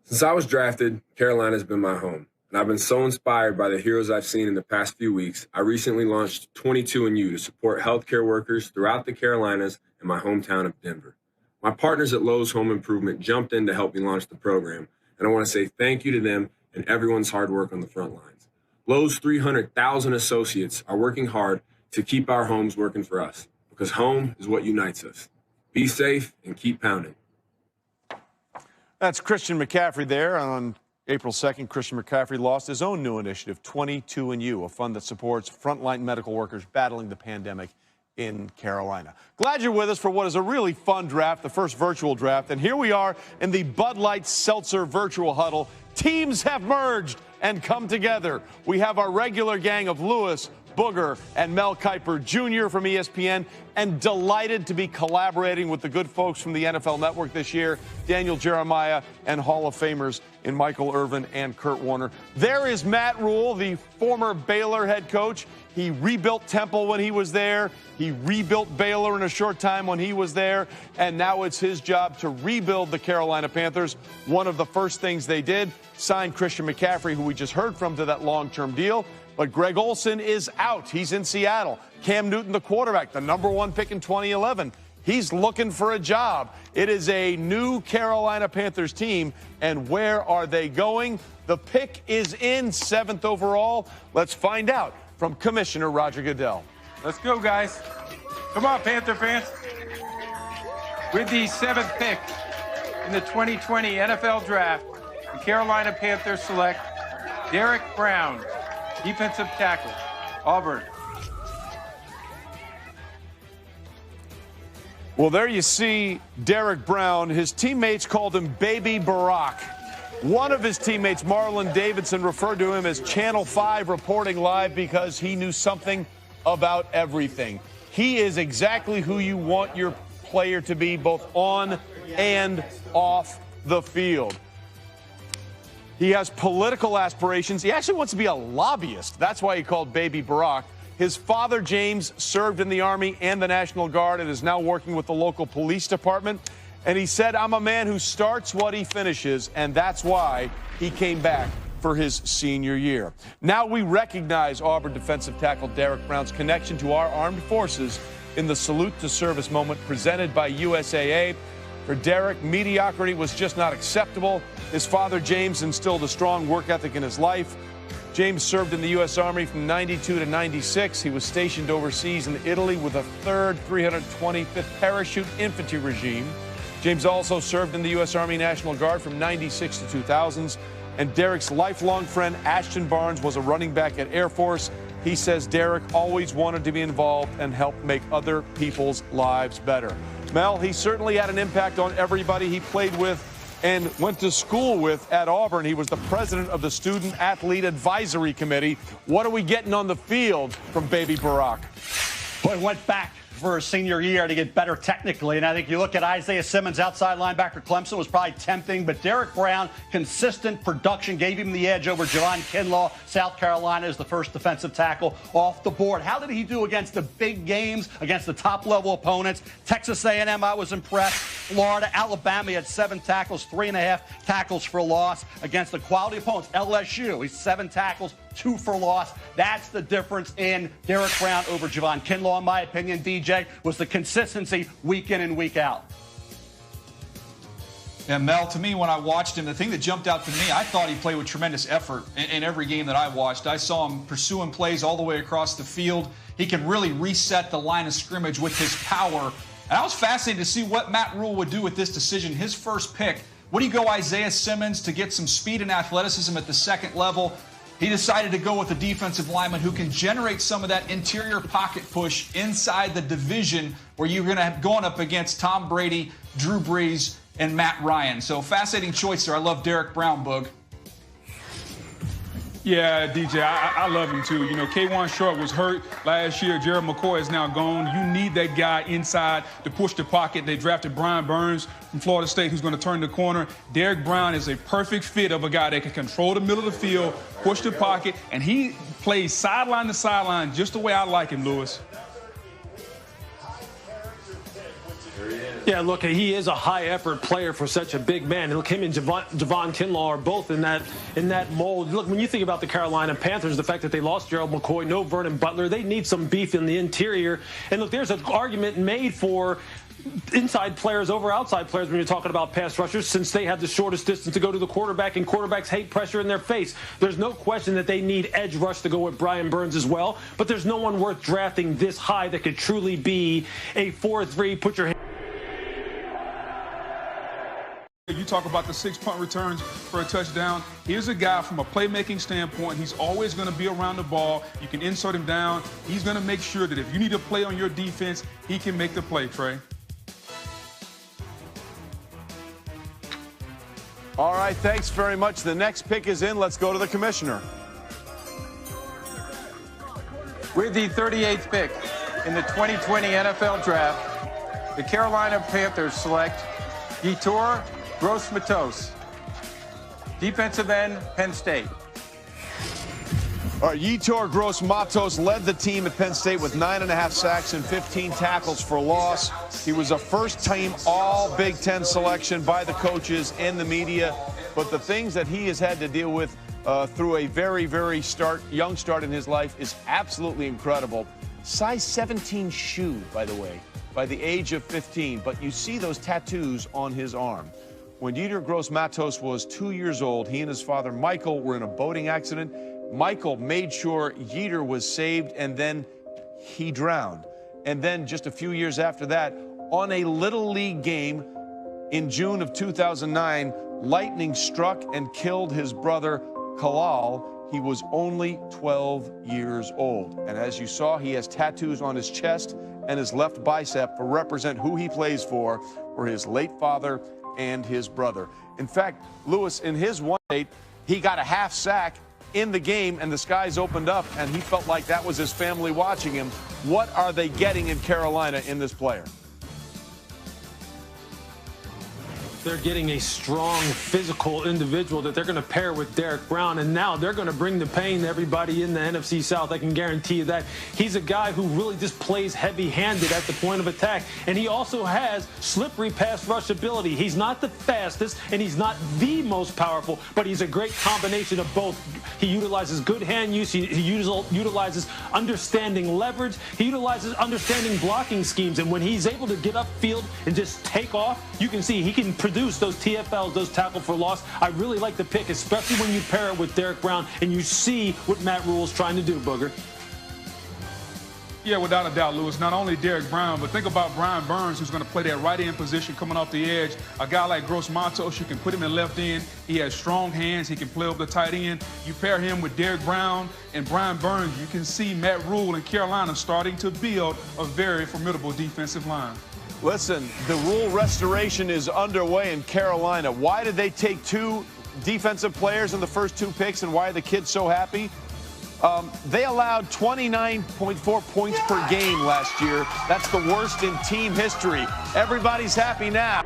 Since I was drafted, Carolina's been my home, and I've been so inspired by the heroes I've seen in the past few weeks. I recently launched 22andU to support healthcare workers throughout the Carolinas and my hometown of Denver. My partners at Lowe's Home Improvement jumped in to help me launch the program, and I want to say thank you to them and everyone's hard work on the front lines. Lowe's 300,000 associates are working hard to keep our homes working for us, because home is what unites us. Be safe and keep pounding. That's Christian McCaffrey there. On April 2nd, Christian McCaffrey launched his own new initiative, 22andU, a fund that supports frontline medical workers battling the pandemic in Carolina. Glad you're with us for what is a really fun draft, the first virtual draft. And here we are in the Bud Light Seltzer virtual huddle. Teams have merged and come together. We have our regular gang of Lewis, Booger, and Mel Kiper Jr. from ESPN, and delighted to be collaborating with the good folks from the NFL Network this year, Daniel Jeremiah, and Hall of Famers in Michael Irvin and Kurt Warner. There is Matt Rule, the former Baylor head coach. He rebuilt Temple when he was there. He rebuilt Baylor in a short time when he was there. And now it's his job to rebuild the Carolina Panthers. One of the first things they did, sign Christian McCaffrey, who we just heard from, to that long-term deal. But Greg Olsen is out. He's in Seattle. Cam Newton, the quarterback, the #1 pick in 2011. He's looking for a job. It is a new Carolina Panthers team. And where are they going? The pick is in 7th overall. Let's find out from Commissioner Roger Goodell. Let's go, guys. Come on, Panther fans. With the 7th pick in the 2020 NFL Draft, the Carolina Panthers select Derek Brown, defensive tackle, Auburn. Well, there you see Derek Brown. His teammates called him Baby Barack. One of his teammates, Marlon Davidson, referred to him as Channel 5 reporting live because he knew something about everything. He is exactly who you want your player to be, both on and off the field. He has political aspirations. He actually wants to be a lobbyist. That's why he called Baby Barack. His father, James, served in the Army and the National Guard and is now working with the local police department. And he said, I'm a man who starts what he finishes, and that's why he came back for his senior year. Now we recognize Auburn defensive tackle Derek Brown's connection to our armed forces in the Salute to Service moment presented by USAA. For Derek, mediocrity was just not acceptable. His father, James, instilled a strong work ethic in his life. James served in the U.S. Army from 92 to 96. He was stationed overseas in Italy with the 3rd 325th Parachute Infantry Regime. James also served in the U.S. Army National Guard from 96 to 2000s. And Derek's lifelong friend, Ashton Barnes, was a running back at Air Force. He says Derek always wanted to be involved and help make other people's lives better. Mel, he certainly had an impact on everybody he played with and went to school with at Auburn. He was the president of the Student Athlete Advisory Committee. What are we getting on the field from Baby Barack? Boy, went back for his senior year to get better technically. And I think you look at Isaiah Simmons, outside linebacker, Clemson was probably tempting, but Derek Brown, consistent production gave him the edge over Javon Kinlaw. South Carolina is the first defensive tackle off the board. How did he do against the big games, against the top-level opponents? Texas A&M, I was impressed. Florida, Alabama, he had 7 tackles, 3.5 tackles for loss against the quality opponents. LSU, he's 7 tackles, 2 for loss. That's the difference in Derek Brown over Javon Kinlaw, in my opinion, DJ, was the consistency week in and week out. Yeah, Mel, to me, when I watched him, the thing that jumped out to me, I thought he played with tremendous effort in every game that I watched. I saw him pursuing plays all the way across the field. He can really reset the line of scrimmage with his power. And I was fascinated to see what Matt Rule would do with this decision. His first pick, would he go Isaiah Simmons to get some speed and athleticism at the second level? He decided to go with a defensive lineman who can generate some of that interior pocket push inside the division where you're going to have gone up against Tom Brady, Drew Brees, and Matt Ryan. So fascinating choice there. I love Derek Brown, Boog. Yeah, DJ, I love him too. You know, K1 Short was hurt last year. Jared McCoy is now gone. You need that guy inside to push the pocket. They drafted Brian Burns from Florida State, who's going to turn the corner. Derek Brown is a perfect fit of a guy that can control the middle of the field, push the pocket, and he plays sideline to sideline just the way I like him, Lewis. There he is. Yeah, look, he is a high-effort player for such a big man. Look, him and Javon Kinlaw are both in that mold. Look, when you think about the Carolina Panthers, the fact that they lost Gerald McCoy, no Vernon Butler, they need some beef in the interior. And look, there's an argument made for inside players over outside players when you're talking about pass rushers, since they have the shortest distance to go to the quarterback, and quarterbacks hate pressure in their face. There's no question that they need edge rush to go with Brian Burns as well, but there's no one worth drafting this high that could truly be a 4-3, put your hand. You talk about the 6 punt returns for a touchdown. Here's a guy from a playmaking standpoint. He's always going to be around the ball. You can insert him down. He's going to make sure that if you need a play on your defense, he can make the play, Trey. All right, thanks very much. The next pick is in. Let's go to the commissioner. With the 38th pick in the 2020 NFL Draft, the Carolina Panthers select Yetur Gross-Matos, defensive end, Penn State. All right, Yetur Gross-Matos led the team at Penn State with 9.5 sacks and 15 tackles for loss. He was a first-team All-Big Ten selection by the coaches and the media. But the things that he has had to deal with through a very, very young start in his life is absolutely incredible. Size 17 shoe, by the way, by the age of 15. But you see those tattoos on his arm. When Yetur Gross-Matos was 2 years old, he and his father, Michael, were in a boating accident. Michael made sure Yetur was saved, and then he drowned. And then just a few years after that, on a Little League game in June of 2009, lightning struck and killed his brother, Kalal. He was only 12 years old. And as you saw, he has tattoos on his chest and his left bicep to represent who he plays for his late father and his brother. In fact, Lewis, in his 1-8, he got a half sack in the game, and the skies opened up, and he felt like that was his family watching him. What are they getting in Carolina in this player? They're getting a strong, physical individual that they're going to pair with Derek Brown, and now they're going to bring the pain to everybody in the NFC South. I can guarantee you that. He's a guy who really just plays heavy-handed at the point of attack, and he also has slippery pass rush ability. He's not the fastest, and he's not the most powerful, but he's a great combination of both. He utilizes good hand use. He utilizes understanding leverage. He utilizes understanding blocking schemes, and when he's able to get upfield and just take off, you can see he can produce those TFLs, those tackle for loss. I really like the pick, especially when you pair it with Derek Brown and you see what Matt Rule's trying to do, Booger. Yeah, without a doubt, Lewis. Not only Derek Brown, but think about Brian Burns, who's going to play that right end position coming off the edge. A guy like Gross-Matos, you can put him in left end. He has strong hands. He can play over the tight end. You pair him with Derek Brown and Brian Burns, you can see Matt Rule in Carolina starting to build a very formidable defensive line. Listen, the rule restoration is underway in Carolina. Why did they take 2 defensive players in the first 2 picks, and why are the kids so happy? They allowed 29.4 points per game last year. That's the worst in team history. Everybody's happy now.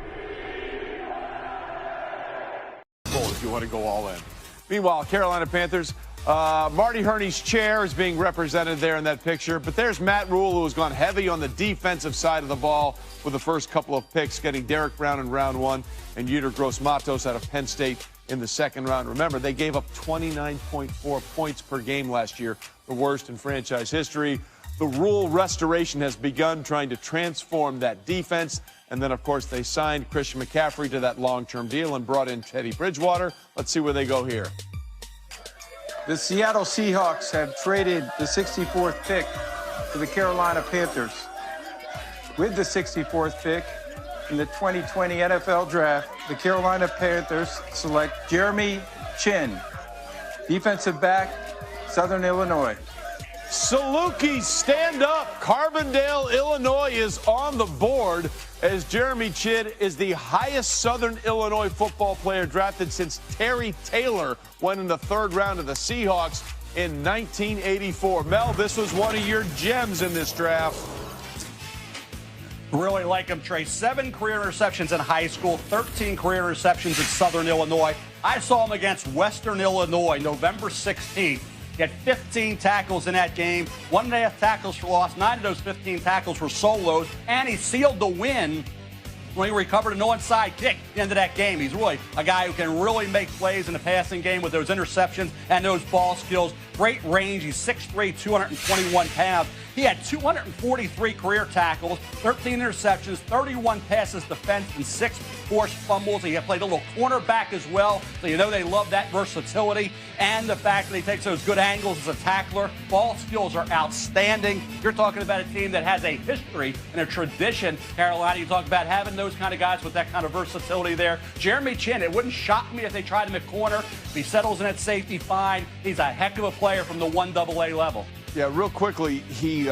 If you want to go all in. Meanwhile, Carolina Panthers, Marty Herney's chair is being represented there in that picture. But there's Matt Rule, who has gone heavy on the defensive side of the ball with the first couple of picks, getting Derek Brown in round 1 and Yetur Gross-Matos out of Penn State in the second round. Remember, they gave up 29.4 points per game last year, the worst in franchise history. The Rule restoration has begun, trying to transform that defense. And then, of course, they signed Christian McCaffrey to that long-term deal and brought in Teddy Bridgewater. Let's see where they go here. The Seattle Seahawks have traded the 64th pick to the Carolina Panthers. With the 64th pick in the 2020 NFL Draft, the Carolina Panthers select Jeremy Chin, defensive back, Southern Illinois. Saluki, stand up. Carbondale, Illinois is on the board, as Jeremy Chinn is the highest Southern Illinois football player drafted since Terry Taylor went in the 3rd round of the Seahawks in 1984. Mel, this was one of your gems in this draft. Really like him, Trey. 7 career interceptions in high school, 13 career interceptions in Southern Illinois. I saw him against Western Illinois November 16th. He had 15 tackles in that game, 1.5 tackles for loss. 9 of those 15 tackles were solos, and he sealed the win when he recovered an onside kick at the end of that game. He's really a guy who can really make plays in the passing game with those interceptions and those ball skills. Great range. He's 6'3", 221 pounds. He had 243 career tackles, 13 interceptions, 31 passes defensed, and 6 forced fumbles. He played a little cornerback as well, so you know they love that versatility and the fact that he takes those good angles as a tackler. Ball skills are outstanding. You're talking about a team that has a history and a tradition. Carolina, you talk about having those kind of guys with that kind of versatility there. Jeremy Chin, it wouldn't shock me if they tried him at corner. If he settles in at safety, fine. He's a heck of a player from the 1AA level. Yeah, real quickly, he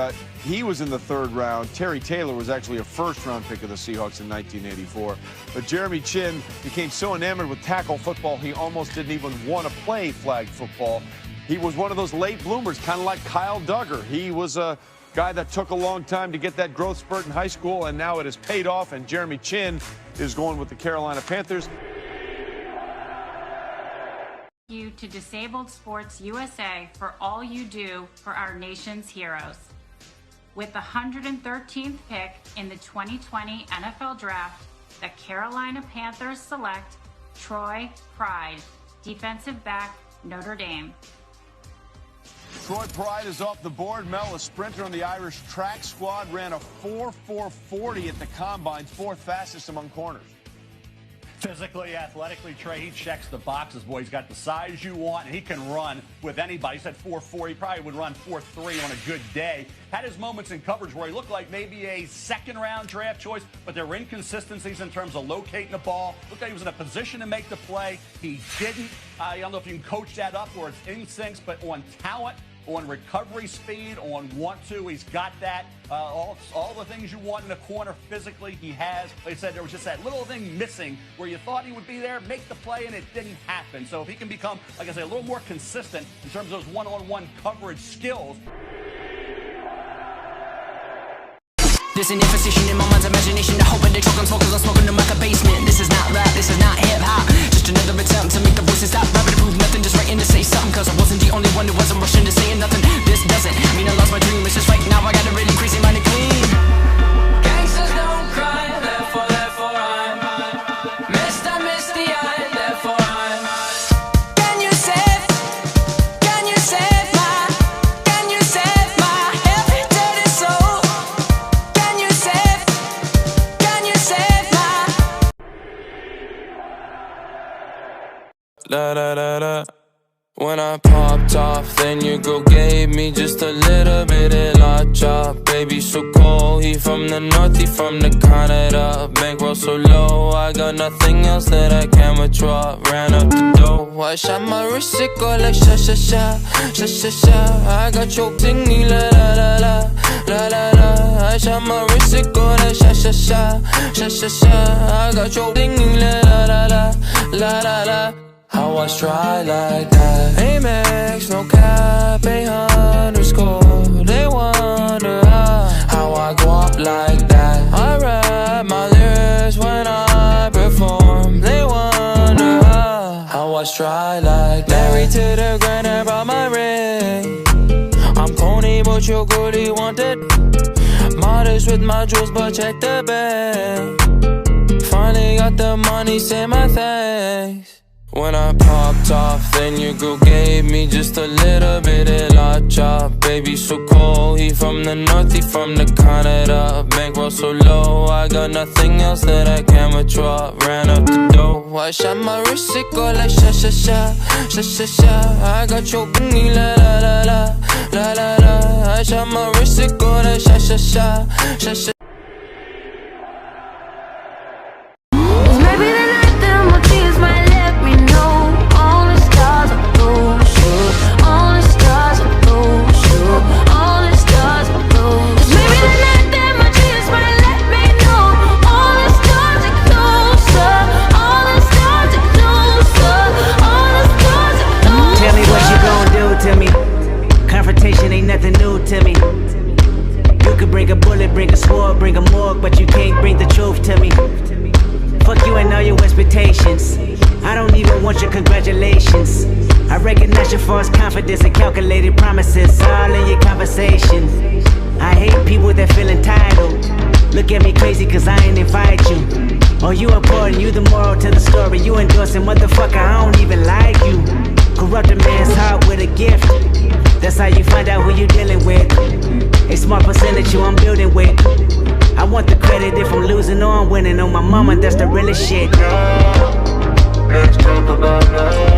was in the 3rd round. Terry Taylor was actually a first-round pick of the Seahawks in 1984. But Jeremy Chin became so enamored with tackle football, he almost didn't even want to play flag football. He was one of those late bloomers, kind of like Kyle Duggar. He was a guy that took a long time to get that growth spurt in high school, and now it has paid off, and Jeremy Chin is going with the Carolina Panthers. You to Disabled Sports USA for all you do for our nation's heroes. With the 113th pick in the 2020 NFL Draft, the Carolina Panthers select Troy Pride, defensive back, Notre Dame. Troy Pride is off the board. Mel, a sprinter on the Irish track squad, ran a 4.40 at the combine, 4th fastest among corners. Physically, athletically, Trey, he checks the boxes, boy. He's got the size you want, and he can run with anybody. He said 4.4. He probably would run 4.3 on a good day. Had his moments in coverage where he looked like maybe a 2nd-round draft choice, but there were inconsistencies in terms of locating the ball. Looked like he was in a position to make the play. He didn't. I don't know if you can coach that up or it's instincts, but on talent, on recovery speed, on want to, he's got that. All the things you want in a corner physically, he has. Like I said, there was just that little thing missing where you thought he would be there, make the play, and it didn't happen. So if he can become, like I say, a little more consistent in terms of those one-on-one coverage skills. There's an imposition in my mind's imagination. I hope they choke on smoke 'cause I'm smoking them out the basement. This is not rap, this is not hip-hop. Just another attempt to make the voices stop. Rapping to prove nothing, just writing to say something. 'Cause I wasn't the only one who wasn't rushing to saying nothing. This doesn't mean I lost my dream. It's just right now I got a really crazy mind and clean. Gangsters don't cry, therefore I'm missed, I miss the eye, therefore I'm. Can you save my every dirty soul? Can you save my Da da da da. When I popped off, then your girl gave me just a little bit of la chop. Baby so cold, he from the north, he from the Canada. Bankroll so low, I got nothing else that I can withdraw. Ran up the dough, I shot my wrist, it go like sha sha sha, sha sha sha. I got choked in me, la la la la, la la la. I shot my wrist, it go like sha sha sha, sha sha sha. I got choked in me, la la la la, la la la. How I try like that. Amex, no cap, _. They wonder how I go up like that. I rap my lyrics when I perform. They wonder how I try like that. Married to the grind, I brought my ring. I'm corny, but you're good, he wanted. Modest with my jewels, but check the bag. Finally got the money, say my thanks. When I popped off, then your girl gave me just a little bit of la chop. Baby so cold, he from the north, he from the Canada. Bankroll so low, I got nothing else that I can withdraw. Ran up the dough, I shot my wrist, it go like sha sha sha, sha sha sha. I got choked in me, la la la la, la la la. I shot my wrist, it go like sha sha sha, sha sha. Bring a sword, bring a morgue, but you can't bring the truth to me. Fuck you and all your expectations. I don't even want your congratulations. I recognize your false confidence and calculated promises all in your conversation. I hate people that feel entitled. Look at me crazy cause I ain't invite you. Oh, you important, you the moral to the story. You endorsing, motherfucker, I don't even like you. Corrupt a man's heart with a gift. That's how you find out who you dealing with. A smart percentage you I'm building with. I want the credit if I'm losing or I'm winning. On my mama, that's the realest shit. Let's talk about love.